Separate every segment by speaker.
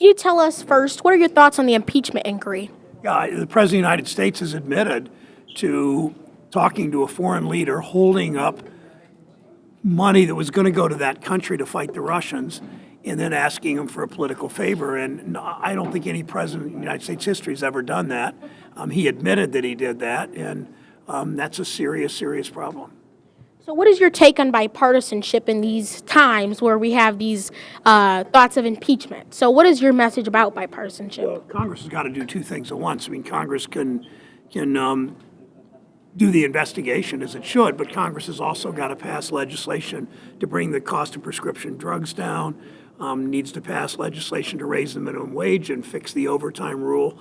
Speaker 1: Can you tell us first, what are your thoughts on the impeachment inquiry?
Speaker 2: Yeah, the President of the United States has admitted to talking to a foreign leader, holding up money that was going to go to that country to fight the Russians, and then asking him for a political favor. And I don't think any president in the United States history has ever done that. He admitted that he did that, and that's a serious, serious problem.
Speaker 1: So what is your take on bipartisanship in these times where we have these thoughts of impeachment? So what is your message about bipartisanship?
Speaker 2: Well, Congress has got to do two things at once. I mean, Congress can do the investigation as it should, but Congress has also got to pass legislation to bring the cost of prescription drugs down, needs to pass legislation to raise the minimum wage and fix the overtime rule,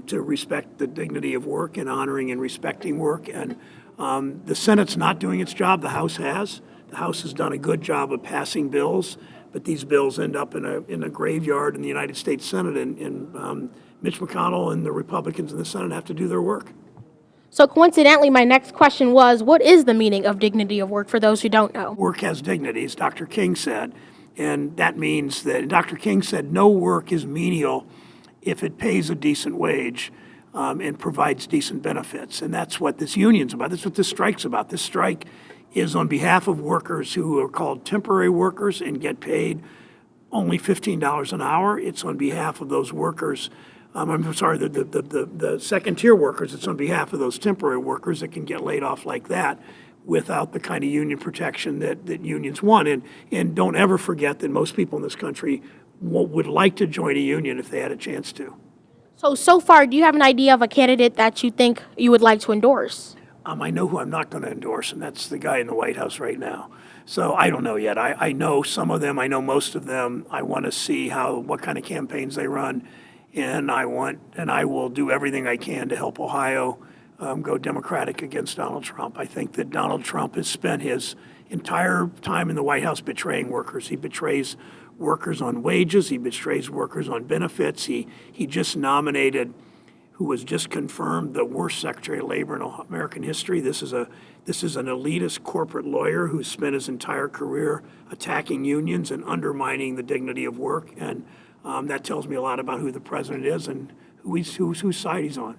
Speaker 2: to respect the dignity of work and honoring and respecting work. And the Senate's not doing its job. The House has. The House has done a good job of passing bills, but these bills end up in a graveyard in the United States Senate, and Mitch McConnell and the Republicans in the Senate have to do their work.
Speaker 1: So coincidentally, my next question was, what is the meaning of dignity of work for those who don't know?
Speaker 2: Work has dignity, as Dr. King said, and that means that Dr. King said no work is menial if it pays a decent wage and provides decent benefits. And that's what this union's about. That's what this strike's about. This strike is on behalf of workers who are called temporary workers and get paid only $15 an hour. It's on behalf of those workers. I'm sorry, the second-tier workers. It's on behalf of those temporary workers that can get laid off like that without the kind of union protection that unions want. And don't ever forget that most people in this country would like to join a union if they had a chance to.
Speaker 1: So far, do you have an idea of a candidate that you think you would like to endorse?
Speaker 2: I know who I'm not going to endorse, and that's the guy in the White House right now. So I don't know yet. I know some of them. I know most of them. I want to see what kind of campaigns they run. And I will do everything I can to help Ohio go Democratic against Donald Trump. I think that Donald Trump has spent his entire time in the White House betraying workers. He betrays workers on wages. He betrays workers on benefits. He just nominated, who was just confirmed, the worst Secretary of Labor in American history. This is an elitist corporate lawyer who spent his entire career attacking unions and undermining the dignity of work. And that tells me a lot about who the president is and whose side he's on.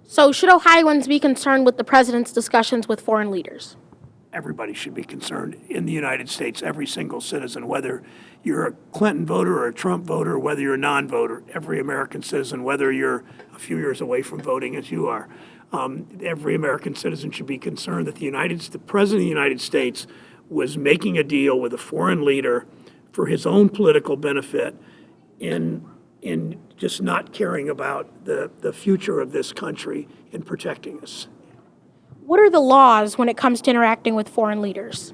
Speaker 1: So should Ohioans be concerned with the president's discussions with foreign leaders?
Speaker 2: Everybody should be concerned in the United States, every single citizen, whether you're a Clinton voter or a Trump voter, or whether you're a non-voter, every American citizen, whether you're a few years away from voting as you are, every American citizen should be concerned that the President of the United States was making a deal with a foreign leader for his own political benefit in just not caring about the future of this country and protecting us.
Speaker 1: What are the laws when it comes to interacting with foreign leaders?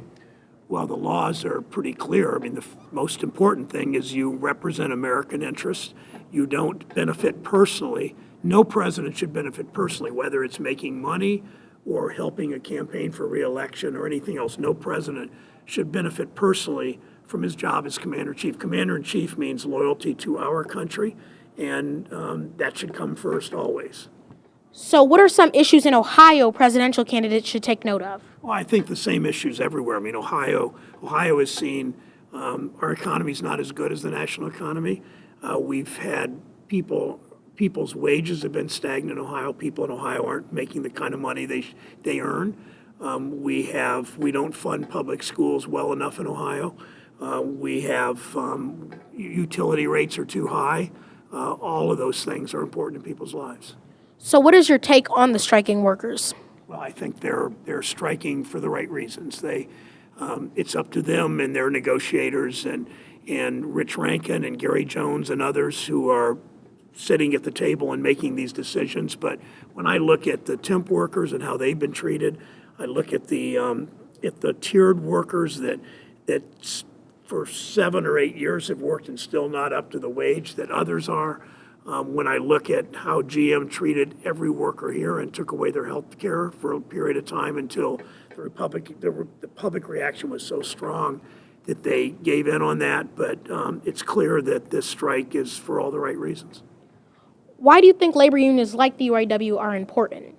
Speaker 2: Well, the laws are pretty clear. I mean, the most important thing is you represent American interests. You don't benefit personally. No president should benefit personally, whether it's making money or helping a campaign for re-election or anything else. No president should benefit personally from his job as commander-in-chief. Commander-in-chief means loyalty to our country, and that should come first always.
Speaker 1: So what are some issues in Ohio presidential candidates should take note of?
Speaker 2: Well, I think the same issues everywhere. I mean, Ohio has seen our economy's not as good as the national economy. We've had people's wages have been stagnant in Ohio. People in Ohio aren't making the kind of money they earn. We don't fund public schools well enough in Ohio. We have utility rates are too high. All of those things are important in people's lives.
Speaker 1: So what is your take on the striking workers?
Speaker 2: Well, I think they're striking for the right reasons. It's up to them and their negotiators and Rich Rankin and Gary Jones and others who are sitting at the table and making these decisions. But when I look at the temp workers and how they've been treated, I look at the tiered workers that for 7 or 8 years have worked and still not up to the wage that others are. When I look at how GM treated every worker here and took away their health care for a period of time until the public reaction was so strong that they gave in on that. But it's clear that this strike is for all the right reasons.
Speaker 1: Why do you think labor unions like the UAW are important?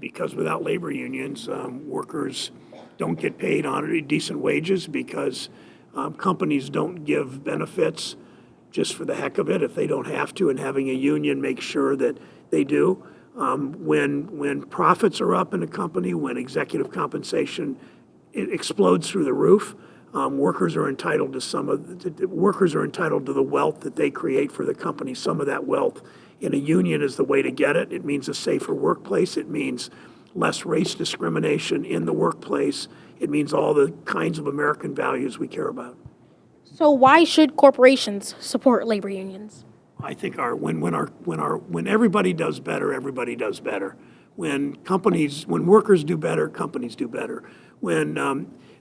Speaker 2: Because without labor unions, workers don't get paid on decent wages because companies don't give benefits just for the heck of it if they don't have to, and having a union make sure that they do. When profits are up in a company, when executive compensation it explodes through the roof, workers are entitled to workers are entitled to the wealth that they create for the company. Some of that wealth in a union is the way to get it. It means a safer workplace. It means less race discrimination in the workplace. It means all the kinds of American values we care about.
Speaker 1: So why should corporations support labor unions?
Speaker 2: I think when everybody does better, everybody does better. When workers do better, companies do better. When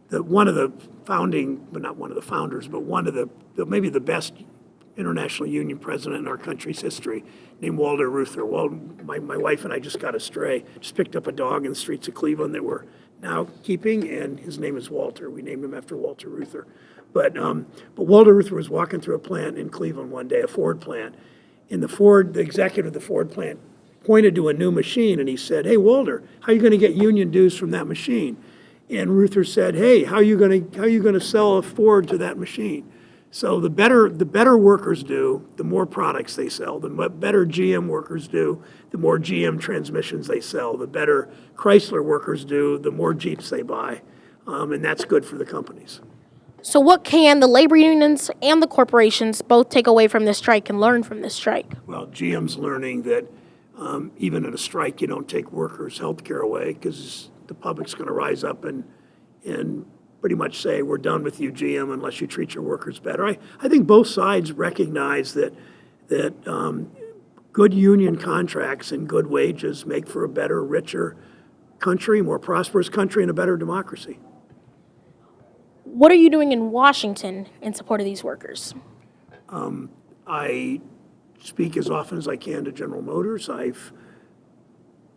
Speaker 2: one of the founding, but not one of the founders, but one of the maybe the best international union president in our country's history, named Walter Reuther. Well, my wife and I just got a stray, just picked up a dog in the streets of Cleveland that we're now keeping, and his name is Walter. We named him after Walter Reuther. But Walter Reuther was walking through a plant in Cleveland one day, a Ford plant, and the executive of the Ford plant pointed to a new machine, and he said, "Hey, Walter, how are you going to get union dues from that machine?" And Reuther said, "Hey, how are you going to sell a Ford to that machine?" So the better workers do, the more products they sell. The better GM workers do, the more GM transmissions they sell. The better Chrysler workers do, the more Jeeps they buy, and that's good for the companies.
Speaker 1: So what can the labor unions and the corporations both take away from this strike and learn from this strike?
Speaker 2: Well, GM's learning that even in a strike, you don't take workers' health care away, because the public's going to rise up and pretty much say, "We're done with you, GM, unless you treat your workers better." I think both sides recognize that good union contracts and good wages make for a better, richer country, more prosperous country, and a better democracy.
Speaker 1: What are you doing in Washington in support of these workers?
Speaker 2: I speak as often as I can to General Motors. I've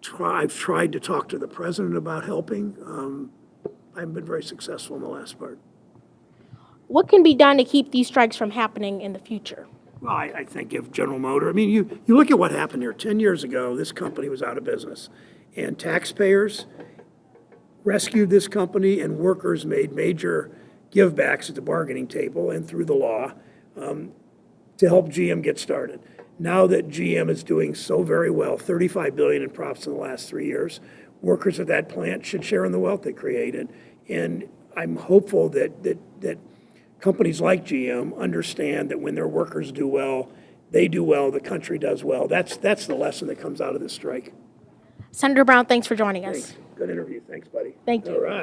Speaker 2: tried to talk to the president about helping. I haven't been very successful in the last part.
Speaker 1: What can be done to keep these strikes from happening in the future?
Speaker 2: Well, I think if General Motors, I mean, you look at what happened here. 10 years ago, this company was out of business, and taxpayers rescued this company, and workers made major givebacks at the bargaining table and through the law to help GM get started. Now that GM is doing so very well, $35 billion in profits in the last 3 years, workers at that plant should share in the wealth they created. And I'm hopeful that companies like GM understand that when their workers do well, they do well, the country does well. That's the lesson that comes out of this strike.
Speaker 1: Senator Brown, thanks for joining us.
Speaker 2: Thanks. Good interview. Thanks, buddy.
Speaker 1: Thank you.
Speaker 2: All right.